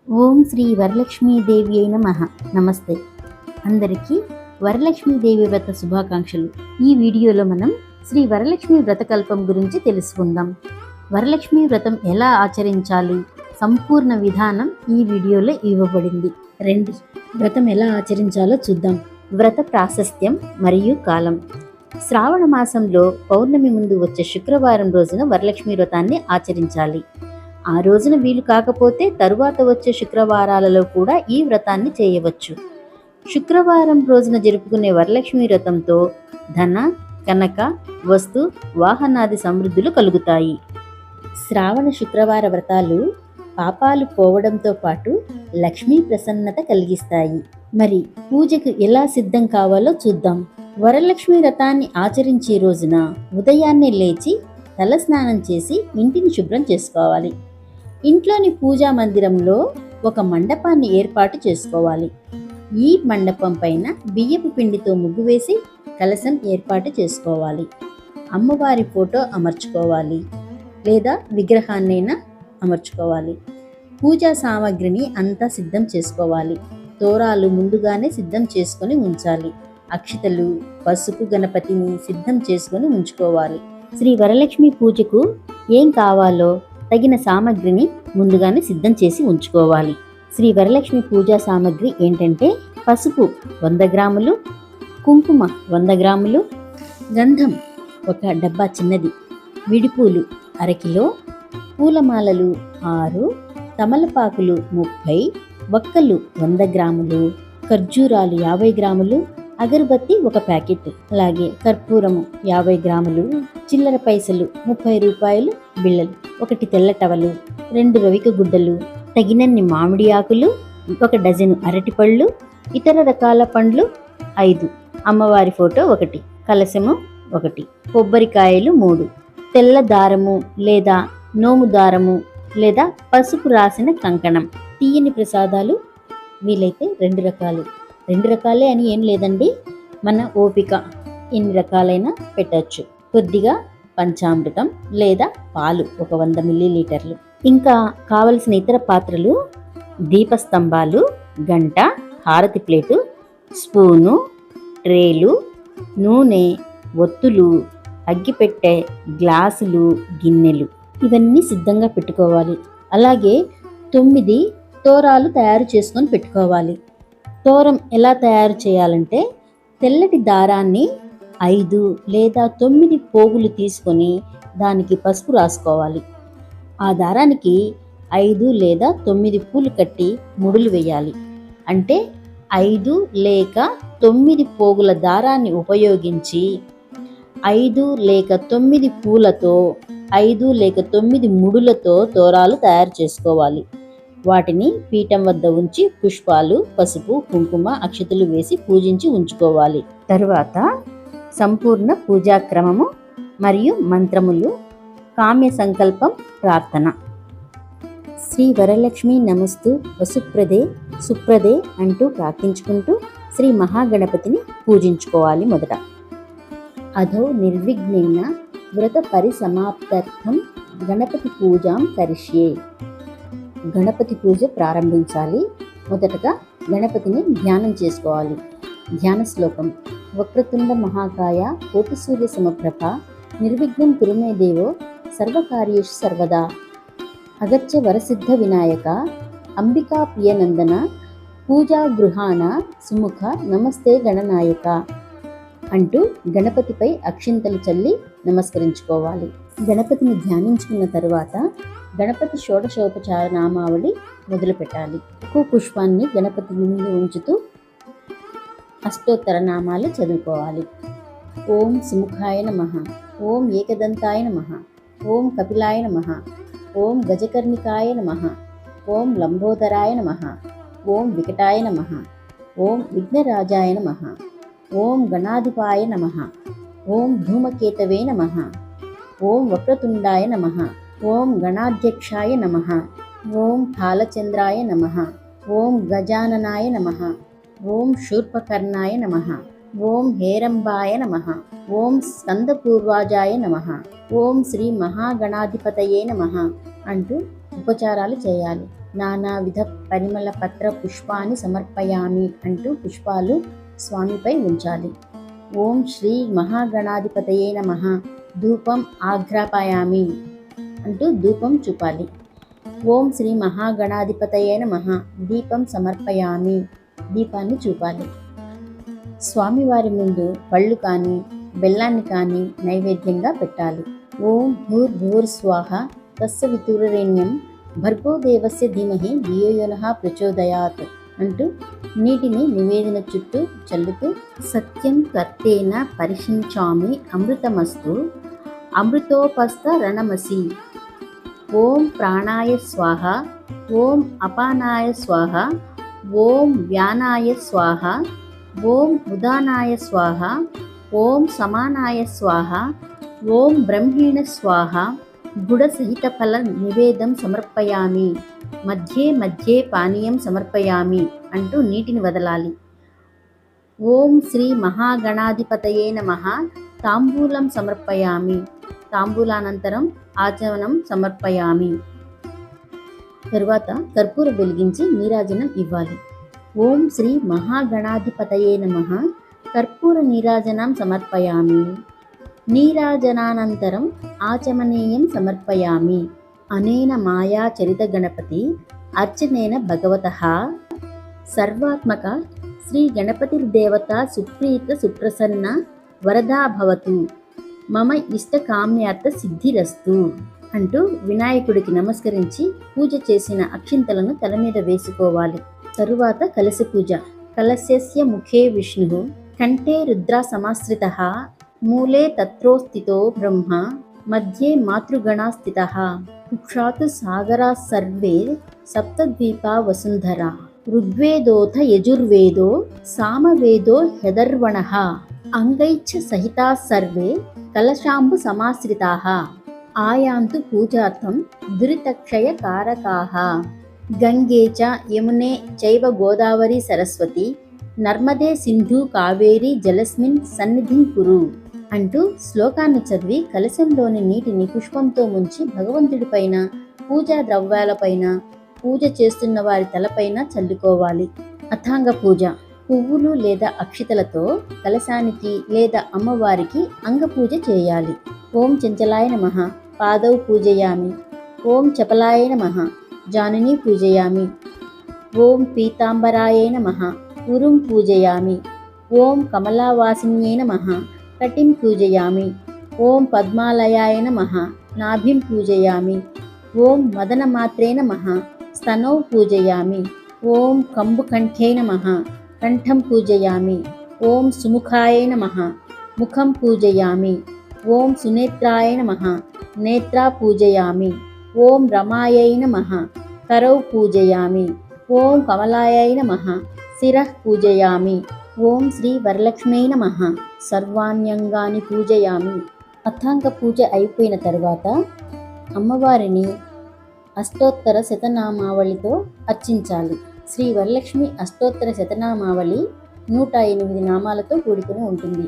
ఓం శ్రీ వరలక్ష్మీదేవి అయిన నమస్తే. అందరికీ వరలక్ష్మీదేవి వ్రత శుభాకాంక్షలు. ఈ వీడియోలో మనం శ్రీ వరలక్ష్మి వ్రతకల్పం గురించి తెలుసుకుందాం. వరలక్ష్మి వ్రతం ఎలా ఆచరించాలి, సంపూర్ణ విధానం ఈ వీడియోలో ఇవ్వబడింది. రండి వ్రతం ఎలా ఆచరించాలో చూద్దాం. వ్రత ప్రాశస్త్యం మరియు కాలం. శ్రావణ మాసంలో పౌర్ణమి ముందు వచ్చే శుక్రవారం రోజున వరలక్ష్మి వ్రతాన్ని ఆచరించాలి. ఆ రోజున వీలు కాకపోతే తరువాత వచ్చే శుక్రవారాలలో కూడా ఈ వ్రతాన్ని చేయవచ్చు. శుక్రవారం రోజున జరుపుకునే వరలక్ష్మి వ్రతంతో ధన, కనక, వస్తు, వాహనాది సమృద్ధులు కలుగుతాయి. శ్రావణ శుక్రవార వ్రతాలు పాపాలు పోవడంతో పాటు లక్ష్మీ ప్రసన్నత కలిగిస్తాయి. మరి పూజకు ఎలా సిద్ధం కావాలో చూద్దాం. వరలక్ష్మి వ్రతాన్ని ఆచరించే రోజున ఉదయాన్నే లేచి తలస్నానం చేసి ఇంటిని శుభ్రం చేసుకోవాలి. ఇంట్లోని పూజా మందిరంలో ఒక మండపాన్ని ఏర్పాటు చేసుకోవాలి. ఈ మండపం పైన బియ్యపు పిండితో ముగ్గు వేసి కలశం ఏర్పాటు చేసుకోవాలి. అమ్మవారి ఫోటో అమర్చుకోవాలి లేదా విగ్రహాన్నైనా అమర్చుకోవాలి. పూజా సామాగ్రిని అంతా సిద్ధం చేసుకోవాలి. తోరాలు ముందుగానే సిద్ధం చేసుకొని ఉంచాలి. అక్షతలు, పసుపు గణపతిని సిద్ధం చేసుకొని ఉంచుకోవాలి. శ్రీ వరలక్ష్మి పూజకు ఏం కావాలో తగిన సామగ్రిని ముందుగానే సిద్ధం చేసి ఉంచుకోవాలి. శ్రీ వరలక్ష్మి పూజా సామగ్రి ఏంటంటే పసుపు 100 గ్రాములు, కుంకుమ 100 గ్రాములు, గంధం ఒక డబ్బా చిన్నది, విడిపూలు 1/2 కిలో, పూలమాలలు 6, తమలపాకులు 30, వక్కలు 100 గ్రాములు, ఖర్జూరాలు 50 గ్రాములు, అగరబత్తి 1 ప్యాకెట్, అలాగే కర్పూరము 50 గ్రాములు, చిల్లర పైసలు 30 రూపాయలు బిళ్ళలు, 1 తెల్ల టవలు, 2 రవిక గుడ్డలు, తగినన్ని మామిడి ఆకులు, 1 డజను అరటిపళ్ళు, ఇతర రకాల పండ్లు 5, అమ్మవారి ఫోటో 1, కలశము 1, కొబ్బరికాయలు 3, తెల్ల దారము లేదా నోము దారము లేదా పసుపు రాసిన కంకణం. తీయని ప్రసాదాలు వీలైతే 2 రకాలే అని ఏం లేదండి, మన ఓపిక, ఎన్ని రకాలైనా పెట్టచ్చు. కొద్దిగా పంచామృతం లేదా పాలు 100 మిల్లీలీటర్లు. ఇంకా కావలసిన ఇతర పాత్రలు దీపస్తంభాలు, గంట, హారతి ప్లేటు, స్పూను, ట్రేలు, నూనె, ఒత్తులు, అగ్గిపెట్టె, గ్లాసులు, గిన్నెలు ఇవన్నీ సిద్ధంగా పెట్టుకోవాలి. అలాగే 9 తోరాలు తయారు చేసుకొని పెట్టుకోవాలి. తోరం ఎలా తయారు చేయాలంటే తెల్లటి దారాన్ని 5 లేదా 9 పోగులు తీసుకొని దానికి పసుపు రాసుకోవాలి. ఆ దారానికి 5 లేదా 9 పూలు కట్టి ముడులు వేయాలి. అంటే 5 లేక 9 పోగుల దారాన్ని ఉపయోగించి 5 లేక 9 పూలతో 5 లేక 9 ముడులతో తోరాలు తయారు చేసుకోవాలి. వాటిని పీఠం వద్ద ఉంచి పుష్పాలు, పసుపు, కుంకుమ, అక్షతలు వేసి పూజించి ఉంచుకోవాలి. తరువాత సంపూర్ణ పూజాక్రమము మరియు మంత్రములు, కామ్య సంకల్పం, ప్రార్థన. శ్రీ వరలక్ష్మి నమస్తు వసుప్రదే సుప్రదే అంటూ ప్రార్థించుకుంటూ శ్రీ మహాగణపతిని పూజించుకోవాలి. మొదట అధో నిర్విఘ్నేన వ్రత పరిసమాప్తార్థం గణపతి పూజాం కరిష్యే. గణపతి పూజ ప్రారంభించాలి. మొదటగా గణపతిని ధ్యానం చేసుకోవాలి. ధ్యాన శ్లోకం: వక్రతుండ మహాకాయ కోటి సూర్య సమప్రభ నిర్విఘ్నం కురు మే దేవో సర్వకార్యేషు సర్వదా అగచ్చ వరసిద్ధ వినాయక అంబికా ప్రియనందన పూజా గృహాన సుముఖ నమస్తే గణనాయక అంటూ గణపతిపై అక్షింతలు చల్లి నమస్కరించుకోవాలి. గణపతిని ధ్యానించుకున్న తరువాత గణపతి షోడశోపచార నామావళి మొదలు పెట్టాలి. ఒక్కో పుష్పాన్ని గణపతి ముందు ఉంచుతూ అష్టోత్తర నామాలు చదువుకోవాలి. ఓం సుముఖాయ నమః, ఓం ఏకదంతాయ నమః, ఓం కపిలాయ నమః, ఓం గజకర్ణికాయ నమః, ఓం లంబోదరాయ నమః, ఓం వికటాయ నమః, ఓం విఘ్నరాజాయ నమః, ఓం గణాధిపాయ నమః, ఓం ధూమకేతవే నమః, ఓం వక్రతుండాయ నమః, ఓం గణాధ్యక్షాయ నమః, ఓం కాలచంద్రాయ నమః, ఓం గజాననాయ నమః, ఓం శూర్పకర్ణాయ నమః, ఓం హేరంబాయ నమః, ఓం స్కందపూర్వాజాయ నమః, ఓం శ్రీ మహాగణాధిపతయే నమః అంటూ ఉపచారాలు చేయాలి. నానావిధ పరిమళ పత్ర పుష్పాన్ని సమర్పయామి అంటూ పుష్పాలు స్వామిపై ఉంచాలి. ఓం శ్రీ మహాగణాధిపతయే నమః ధూపం ఆఘ్రాపయామి అంటూ ధూపం చూపాలి. ఓం శ్రీ మహాగణాధిపతయే నమః దీపం సమర్పయామి దీపాన్ని చూపాలి. స్వామివారి ముందు పళ్ళు కానీ బెల్లాన్ని కానీ నైవేద్యంగా పెట్టాలి. ఓం భూర్భువర్ స్వాహ తస్సవితుర్వరేణ్యం భర్గో దేవస్య ధీమహి ధియో యో నః ప్రచోదయాత్ అంటూ నీటిని నివేదన చుట్టూ చల్లుతూ సత్యం కర్తేన పరిశించామి అమృతమస్తు అమృతోపస్థ రణమసి ఓం ప్రాణాయ స్వాహ ఓం అపానాయ స్వాహ ఓం వ్యానాయ స్వాహ ఓం ఉదానాయ స్వాహ ఓం సమానాయ స్వాహ ఓం బ్రహ్మేణ స్వాహ గుడసహిత ఫల నివేదం సమర్పయామి మధ్యే మధ్యే పానీయం సమర్పయామి అంటూ నీటిని వదలాలి. ఓం శ్రీ మహాగణాధిపతయే నమః తాంబూలం సమర్పయామి తాంబూలానంతరం ఆచమనం సమర్పయామి. తరువాత కర్పూర వెలిగించి నీరాజనం ఇవ్వాలి. ఓం శ్రీ మహాగణాధిపతయే నమః కర్పూర నీరాజనం సమర్పయామి నీరాజనానంతరం ఆచమనీయం సమర్పయామి. అనేన మాయా చరిత గణపతి అర్చనేన భగవతః సర్వాత్మక శ్రీ గణపతిర్దేవత సుప్రీత సుప్రసన్న వరదా భవతు మమ ఇష్టకామ్యార్థ సిద్ధిరస్తు అంటూ వినాయకుడికి నమస్కరించి పూజ చేసిన అక్షింతలను తల మీద వేసుకోవాలి. తరువాత కలశ పూజ. కలశస్య ముఖే విష్ణు కంఠే రుద్ర సమాశ్రితః మూలే తత్రోస్థితో బ్రహ్మ మధ్యే మాతృగణా స్థితః కుక్షాత్ సాగరా సర్వే సప్తద్వీపా వసుంధరా ఋగ్వేదోథ యజుర్వేదో సామవేదో హ్యదర్వణః అంగైచ్చ సహితా సర్వే కలశాంబు సమాశ్రితాః ఆయాంతు పూజార్థం దురితక్షయ కారకాః గంగే చ యమునే చైవ గోదావరి సరస్వతి నర్మదే సింధు కావేరి జలస్మిన్ సన్నిధిం కురు అంటూ శ్లోకాన్ని చదివి కలశంలోని నీటిని పుష్పంతో ముంచి భగవంతుడిపైన పూజా ద్రవ్యాలపైన పూజ చేస్తున్న వారి తలపైన చల్లుకోవాలి. అథాంగ పూజ. పువ్వులు లేదా అక్షితలతో కలశానికి లేదా అమ్మవారికి అంగపూజ చేయాలి. ఓం చంచలాయ నమః పాదౌ పూజయామి. ఓం చపలాయ నమః జానుని పూజయామి. ఓం పీతాంబరాయ నమః ఉరుం పూజయామి. ఓం కమలావాసిన్యై నమః కటిం పూజయామి. ఓం పద్మాలయాయ నమః నాభిం పూజయామి. ఓం మదనమాత్రే నమః స్తనౌ పూజయామి. ఓం కంబుకంఠే నమః కంఠం పూజయామి. ఓం సుముఖాయ నమః ముఖం పూజయామి. ఓం సునేత్రాయ నమః నేత్రా పూజయామి. ఓం రమాయై నమః కరౌ పూజయామి. ఓం కమలాయై నమః శిరః పూజయామి. ఓం శ్రీ వరలక్ష్మీ నమః సర్వాణ్యంగాని పూజయామి. అథాంగ పూజ అయిపోయిన తర్వాత అమ్మవారిని అష్టోత్తర శతనామావళితో అర్చించాలి. శ్రీ వరలక్ష్మి అష్టోత్తర శతనామావళి 108 నామాలతో కూడుకుని ఉంటుంది.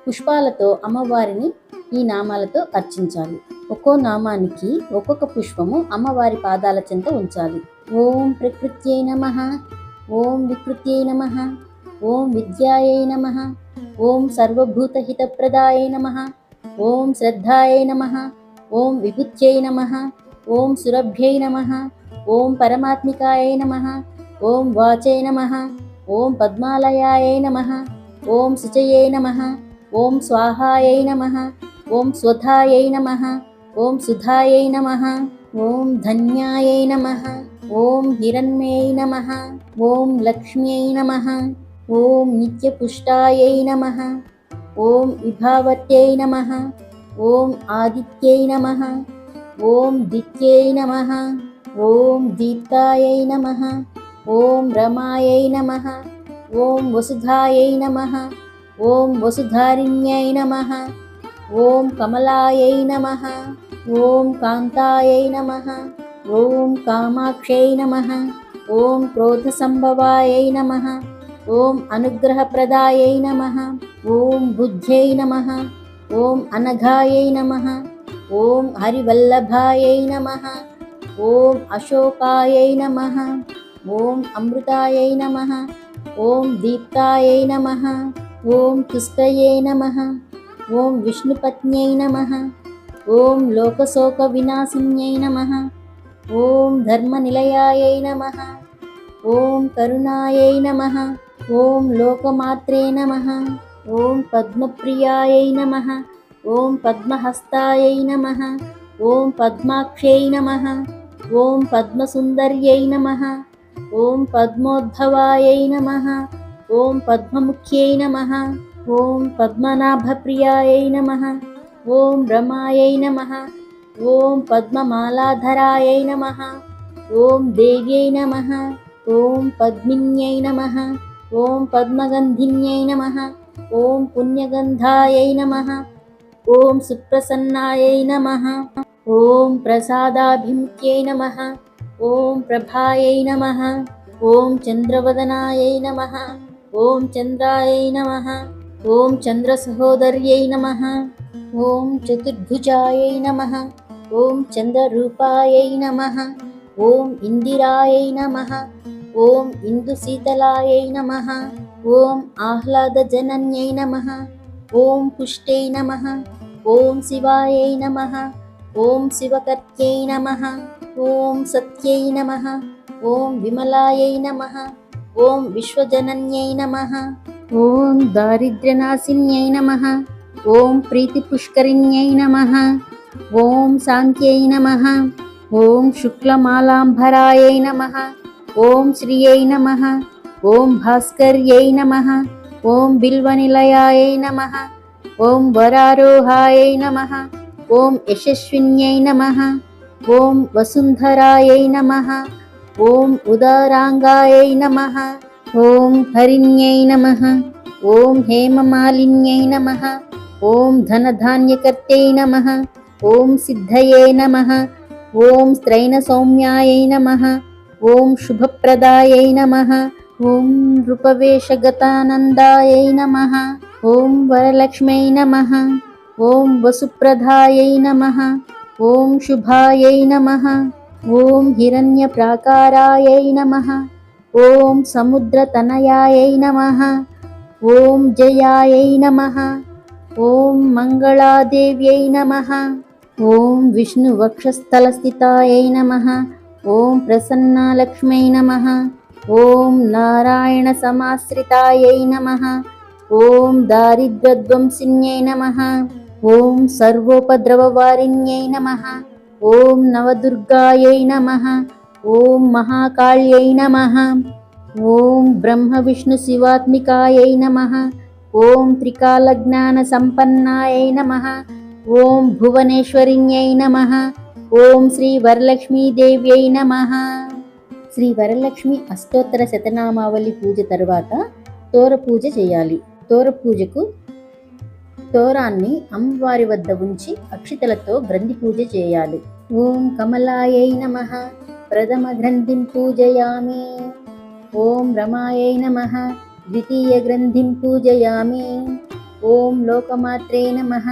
పుష్పాలతో అమ్మవారిని ఈ నామాలతో అర్చించాలి. ఒక్కో నామానికి ఒక్కొక్క పుష్పము అమ్మవారి పాదాల చెంత ఉంచాలి. ఓం ప్రకృత్యై నమః. ఓం వికృత్యై నమః. ఓం విద్యాయై నమః. ఓం సర్వభూతహితప్రదాయై నమః. ఓం శ్రద్ధాయై నమః. ఓం విభుత్యై నమః. ఓం సురభ్యై నమః. ఓం పరమాత్మికాయై నమః. ఓం వాచై నమః. ఓం పద్మాలయాయై నమః. ఓం శుచయై నమః. ఓం స్వాహాయై నమః. ఓం స్వధాయై నమః. ఓం సుధాయై నమః. ఓం ధన్యాయై నమః. ఓం హిరణ్మయై నమః. ఓం లక్ష్మ్యై నమః. ఓం నిత్యపుష్టాయై నమః. ఓం విభావత్యై నమః. ఓం ఆదిత్యై నమః. ఓం దిత్యై నమః. ఓం దీప్తాయై నమః. ఓం రమాయై నమః. ఓం వసుధాయై నమః. ఓం వసుధారిణ్యై నమః. ఓం కమలాయై నమః. ఓం కాంతాయై నమః. ఓం కామాక్షై నమః. ఓం క్రోధసంభవాయై నమః. ఓం అనుగ్రహప్రదాయై నమః. ఓం బుద్ధ్యై నమః. ఓం అనఘాయై నమః. ఓం హరివల్లభాయై నమః. ఓం అశోకాయై నమః. ఓం అమృతాయై నమః. ఓం దీప్తాయై నమః. ఓం తుష్టయై నమః. ఓం విష్ణుపత్న్యై నమః. ఓం లోకశోక వినాశిన్యై నమః. ఓం ధర్మనిలయాయై నమః. ఓం కరుణాయై నమః. ఓం లోకమాత్రే నమః. ఓం పద్మప్రియాయై నమః. ఓం పద్మహస్తాయై నమః. ఓం పద్మాక్షై నమః. ఓం పద్మసుందర్యై నమః. ఓం పద్మోద్భవాయై నమః. ఓం పద్మముఖ్యై నమః. ఓం పద్మనాభప్రియాయై నమః. ఓం రమాయై నమః. ఓం పద్మమాలాధరాయై నమః. ఓం దేవ్యై నమః. ఓం పద్మిన్యై నమః. ఓం పద్మగంధిన్యై నమః. ఓం పుణ్యగంధాయై నమః. ఓం సుప్రసన్నాయై నమః. ఓం ప్రసాదాభిముఖ్యై నమః. ఓం ప్రభాయై నమః. ఓం చంద్రవదనాయై నమః. ఓం చంద్రాయై నమః. ఓం చంద్రసహోదర్యై నమః. ఓం చతుర్భుజాయై నమః. ఓం చంద్రరూపాయై నమః. ఓం ఇందిరాయై నమః. ఓం ఇందుశీతలాయై నమః. ఓం ఆహ్లాదజనన్యై నమః. ఓం పుష్టై నమః. ఓం శివాయై నమః. ఓం శివకర్త్యై నమః. ఓం సత్యై నమః. ఓం విమలాయై నమః. ఓం విశ్వజనన్యై నమః. ఓం దారిద్ర్యనాశిన్యై నమః. ఓం ప్రీతిపుష్కరిణ్యై నమః. ఓం శాంత్యై నమః. ఓం శుక్లమాలాంబరాయై నమః. ఓం శ్రియై నమః. ఓం భాస్కర్యై నమః. ఓం బిల్వనిలయాయై నమః. ఓం వరారోహాయై నమః. ఓం యశస్విన్యై నమః. ఓం వసుంధరాయై నమః. ఓం ఉదారాంగాయై నమః. ఓం హరిణ్యై నమః. ఓం హేమమాలిన్యై నమః. ఓం ధనధాన్యకర్త్యై నమః. ఓం సిద్ధయే నమః. ఓం స్త్రైణసౌమ్యాయై నమః. ఓం శుభప్రదాయై నమః. ఓం నృపవేషగతానందాయై నమః. ఓం వరలక్ష్మ్యై నమః. ఓం వసుప్రదాయై నమః. ఓం శుభాయై నమః. ఓం హిరణ్యప్రాకారాయై నమః. ఓం సముద్రతనయాయై నమః. ఓం జయాయై నమః. ఓం మంగళాదేవ్యై నమః. ఓం విష్ణువక్షస్థలస్థితాయై నమః. ఓం ప్రసన్నాలక్ష్మ్యై నమః. ఓం నారాయణ సమాశ్రితాయై నమః. ఓం దారిద్ర్యధ్వంసిన్యై నమః. ఓం సర్వోపద్రవవారిణ్యై నమః. ఓం నవదుర్గాయై నమః. ఓం మహాకాళ్యై నమః. ఓం బ్రహ్మ విష్ణు శివాత్మికాయై నమః. ఓం త్రికాలజ్ఞాన సంపన్నాయై నమః. ఓం భువనేశ్వరిణ్యై నమః. ఓం శ్రీ వరలక్ష్మీదేవ్యై నమః. శ్రీ వరలక్ష్మి అష్టోత్తర శతనామావళి పూజ తర్వాత తోర పూజ చేయాలి. తోర పూజకు తోరాన్ని అమ్మవారి వద్ద ఉంచి అక్షితలతో గ్రంథి పూజ చేయాలి. ఓం కమలాయై నమః. ప్రథమ గ్రంథిం పూజయామి. ఓం రమాయై నమః. ద్వితీయ గ్రంథిం పూజయామి. ఓం లోకమాత్రే నమః.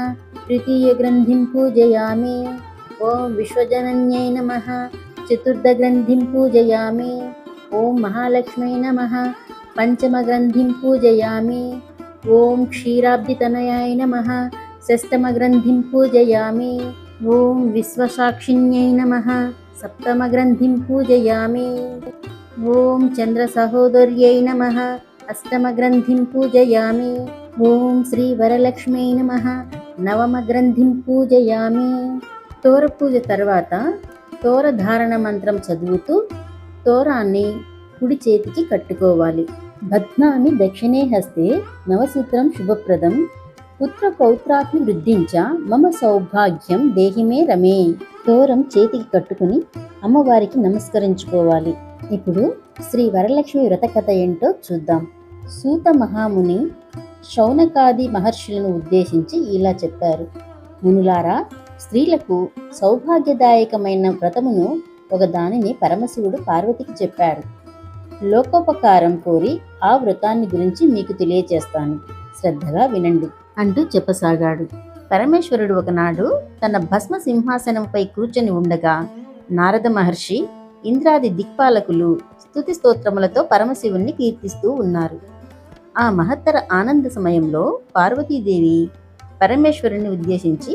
తృతీయ గ్రంథిం పూజయామి. ఓం విశ్వజనన్యై నమః. చతుర్థ గ్రంథిం పూజయామి. ఓం మహాలక్ష్మై నమః. పంచమ గ్రంథిం పూజయామి. ఓం క్షీరాబ్దితనయాయ నమః. షష్టమ గ్రంథిం పూజయామి. ఓం విశ్వసాక్షిణ్యై నమః. సప్తమ గ్రంథిం పూజయామి. ఓం చంద్రసహోదర్యై నమః. అష్టమ గ్రంథిం పూజయామి. ఓం శ్రీ వరలక్ష్మై నమః. నవమ గ్రంథిం పూజయామి. తోర పూజ తర్వాత తోర ధారణ మంత్రం చదువుతూ తోరాన్ని కుడి చేతికి కట్టుకోవాలి. బధ్నామి దక్షిణే హస్తే నవసూత్రం శుభప్రదం పుత్ర పౌత్రాత్మి వృద్ధించ మమ సౌభాగ్యం దేహిమే రమే. తోరం చేతికి కట్టుకుని అమ్మవారికి నమస్కరించుకోవాలి. ఇప్పుడు శ్రీ వరలక్ష్మి వ్రత కథ ఏంటో చూద్దాం. సూత మహాముని శౌనకాది మహర్షులను ఉద్దేశించి ఇలా చెప్పారు. మునులారా, స్త్రీలకు సౌభాగ్యదాయకమైన వ్రతమును ఒక దానిని పరమశివుడు పార్వతికి చెప్పాడు. లోకోపకారం కోరి ఆ వ్రతాన్ని గురించి మీకు తెలియచేస్తాను, శ్రద్ధగా వినండి అంటూ చెప్పసాగాడు. పరమేశ్వరుడు ఒకనాడు తన భస్మ సింహాసనంపై కూర్చొని ఉండగా నారద మహర్షి, ఇంద్రాది దిక్పాలకులు స్తుతి స్తోత్రములతో పరమశివుణ్ణి కీర్తిస్తూ ఉన్నారు. ఆ మహత్తర ఆనంద సమయంలో పార్వతీదేవి పరమేశ్వరుని ఉద్దేశించి,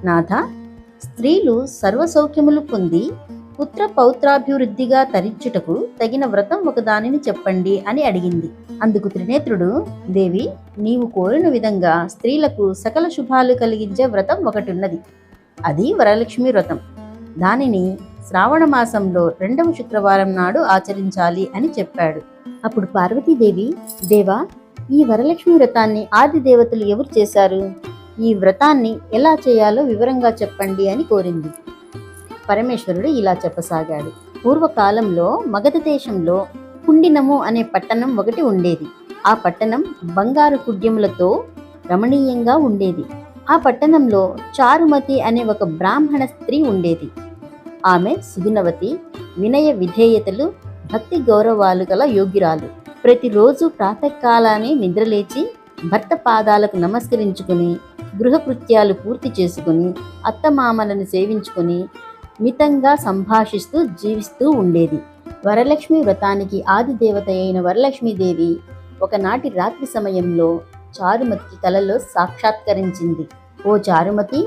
నాథ, స్త్రీలు సర్వసౌఖ్యములు పొంది పుత్ర పౌత్రాభివృద్ధిగా తరించుటకు తగిన వ్రతం ఒకదానిని చెప్పండి అని అడిగింది. అందుకు త్రినేత్రుడు, దేవి, నీవు కోరిన విధంగా స్త్రీలకు సకల శుభాలు కలిగించే వ్రతం ఒకటి ఉన్నది. అది వరలక్ష్మి వ్రతం. దానిని శ్రావణ మాసంలో 2వ శుక్రవారం నాడు ఆచరించాలి అని చెప్పాడు. అప్పుడు పార్వతీదేవి, దేవా, ఈ వరలక్ష్మి వ్రతాన్ని ఆది దేవతలు ఎవరు చేశారు? ఈ వ్రతాన్ని ఎలా చేయాలో వివరంగా చెప్పండి అని కోరింది. పరమేశ్వరుడు ఇలా చెప్పసాగాడు. పూర్వకాలంలో మగధ దేశంలో కుండినము అనే పట్టణం ఒకటి ఉండేది. ఆ పట్టణం బంగారు కుడ్యములతో రమణీయంగా ఉండేది. ఆ పట్టణంలో చారుమతి అనే ఒక బ్రాహ్మణ స్త్రీ ఉండేది. ఆమె సుగుణవతి, వినయ విధేయతలు, భక్తి గౌరవాలు గల యోగ్యురాలు. ప్రతిరోజు ప్రాతకాలానే నిద్రలేచి భర్త పాదాలకు నమస్కరించుకుని గృహకృత్యాలు పూర్తి చేసుకుని అత్తమామలను సేవించుకుని మితంగా సంభాషిస్తూ జీవిస్తూ ఉండేది. వరలక్ష్మి వ్రతానికి ఆది దేవత అయిన వరలక్ష్మీదేవి ఒకనాటి రాత్రి సమయంలో చారుమతికి కలలో సాక్షాత్కరించింది. ఓ చారుమతి,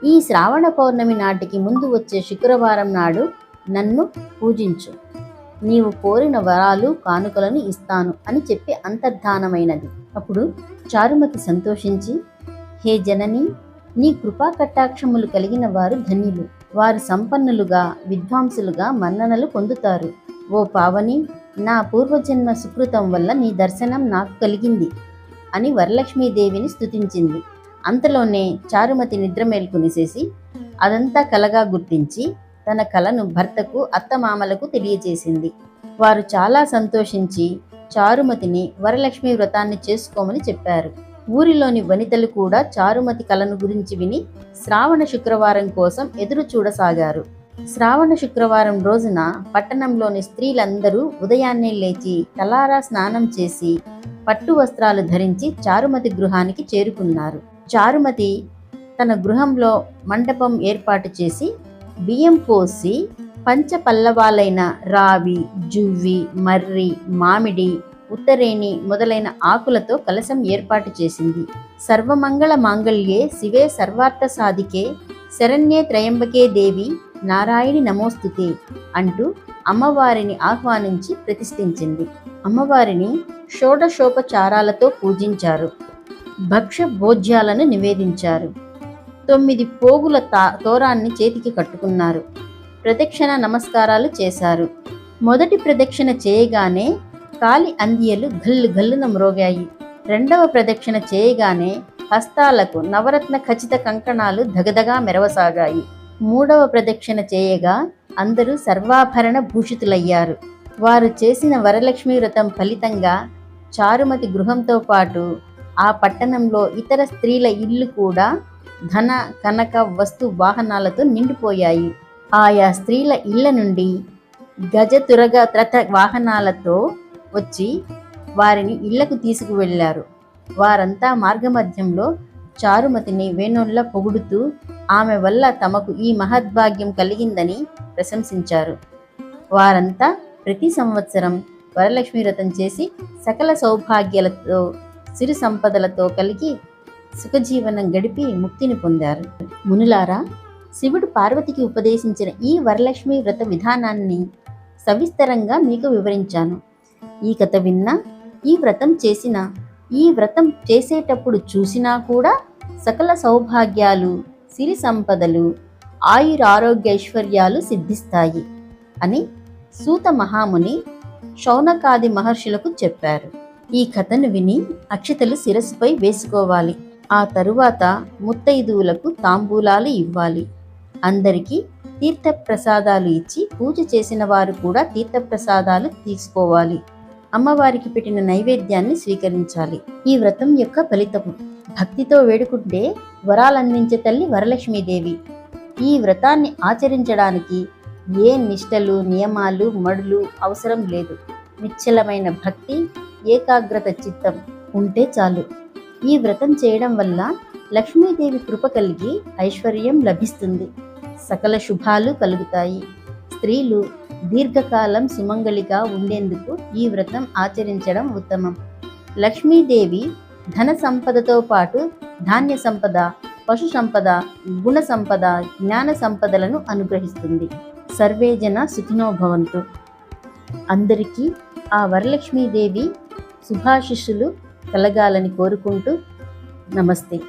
ఈ శ్రావణ పౌర్ణమి నాటికి ముందు వచ్చే శుక్రవారం నాడు నన్ను పూజించు. నీవు కోరిన వరాలు కానుకలను ఇస్తాను అని చెప్పి అంతర్ధానమైనది. అప్పుడు చారుమతి సంతోషించి, హే జనని, నీ కృపా కటాక్షములు కలిగిన వారు ధన్యులు. వారు సంపన్నులుగా, విద్వాంసులుగా మన్ననలు పొందుతారు. ఓ పావని, నా పూర్వజన్మ సుకృతం వల్ల నీ దర్శనం నాకు కలిగింది అని వరలక్ష్మీదేవిని స్తుతించింది. అంతలోనే చారుమతి నిద్ర మేల్కొనిసేసి అదంతా కలగా గుర్తించి తన కలను భర్తకు, అత్తమామలకు తెలియజేసింది. వారు చాలా సంతోషించి చారుమతిని వరలక్ష్మి వ్రతాన్ని చేసుకోమని చెప్పారు. ఊరిలోని వనితలు కూడా చారుమతి కలను గురించి విని శ్రావణ శుక్రవారం కోసం ఎదురు చూడసాగారు. శ్రావణ శుక్రవారం రోజున పట్టణంలోని స్త్రీలందరూ ఉదయాన్నే లేచి తలారా స్నానం చేసి పట్టు వస్త్రాలు ధరించి చారుమతి గృహానికి చేరుకున్నారు. చారుమతి తన గృహంలో మండపం ఏర్పాటు చేసి బియ్యం పోసి పంచపల్లవాలైన రావి, జువ్వి, మర్రి, మామిడి, ఉత్తరేణి మొదలైన ఆకులతో కలశం ఏర్పాటు చేసింది. సర్వమంగళ మాంగళ్యే శివే సర్వార్థ సాధికే శరణ్యే త్రయంబకే దేవి నారాయణి నమోస్తుతే అంటూ అమ్మవారిని ఆహ్వానించి ప్రతిష్ఠించింది. అమ్మవారిని షోడశోపచారాలతో పూజించారు. భక్ష్య భోజ్యాలను నివేదించారు. 9 పోగుల తోరాన్ని చేతికి కట్టుకున్నారు. ప్రదక్షిణ నమస్కారాలు చేశారు. మొదటి ప్రదక్షిణ చేయగానే కాలి అందియలు గల్లు గల్లున మ్రోగాయి. 2వ ప్రదక్షిణ చేయగానే హస్తాలకు నవరత్న ఖచ్చిత కంకణాలు దగదగా మెరవసాగాయి. 3వ ప్రదక్షిణ చేయగా అందరూ సర్వాభరణ భూషితులయ్యారు. వారు చేసిన వరలక్ష్మి వ్రతం ఫలితంగా చారుమతి గృహంతో పాటు ఆ పట్టణంలో ఇతర స్త్రీల ఇల్లు కూడా ధన, కనక, వస్తు వాహనాలతో నిండిపోయాయి. ఆయా స్త్రీల ఇళ్ల నుండి గజ, తురగ, త్రత వాహనాలతో వచ్చి వారిని ఇళ్లకు తీసుకువెళ్లారు. వారంతా మార్గమధ్యంలో చారుమతిని వేణోళ్ల పొగుడుతూ ఆమె వల్ల తమకు ఈ మహద్భాగ్యం కలిగిందని ప్రశంసించారు. వారంతా ప్రతి సంవత్సరం వరలక్ష్మి వ్రతం చేసి సకల సౌభాగ్యాలతో, సిరి సంపదలతో కలిగి సుఖజీవనం గడిపి ముక్తిని పొందారు. మునులారా, శివుడు పార్వతికి ఉపదేశించిన ఈ వరలక్ష్మి వ్రత విధానాన్ని సవిస్తరంగా మీకు వివరించాను. ఈ కథ విన్నా, ఈ వ్రతం చేసినా, ఈ వ్రతం చేసేటప్పుడు చూసినా కూడా సకల సౌభాగ్యాలు, సిరి సంపదలు, ఆయురారోగ్యైశ్వర్యాలు సిద్ధిస్తాయి అని సూత మహాముని శౌనకాది మహర్షులకు చెప్పారు. ఈ కథను విని అక్షతలు శిరస్సుపై వేసుకోవాలి. ఆ తరువాత ముత్తైదువులకు తాంబూలాలు ఇవ్వాలి. అందరికీ తీర్థప్రసాదాలు ఇచ్చి పూజ చేసిన వారు కూడా తీర్థప్రసాదాలు తీసుకోవాలి. అమ్మవారికి పెట్టిన నైవేద్యాన్ని స్వీకరించాలి. ఈ వ్రతం యొక్క ఫలితము: భక్తితో వేడుకుంటే వరాలందించే తల్లి వరలక్ష్మీదేవి. ఈ వ్రతాన్ని ఆచరించడానికి ఏ నిష్టలు, నియమాలు, మడులు అవసరం లేదు. నిశ్చలమైన భక్తి, ఏకాగ్రత చిత్తం ఉంటే చాలు. ఈ వ్రతం చేయడం వల్ల లక్ష్మీదేవి కృప కలిగి ఐశ్వర్యం లభిస్తుంది. సకల శుభాలు కలుగుతాయి. స్త్రీలు దీర్ఘకాలం సుమంగళిగా ఉండేందుకు ఈ వ్రతం ఆచరించడం ఉత్తమం. లక్ష్మీదేవి ధన సంపదతో పాటు ధాన్య సంపద, పశు సంపద, గుణ సంపద, జ్ఞాన సంపదలను అనుగ్రహిస్తుంది. సర్వే జన సుఖినో భవంతు. అందరికీ ఆ వరలక్ష్మీదేవి శుభాశిస్సులు కలగాలని కోరుకుంటూ నమస్తే.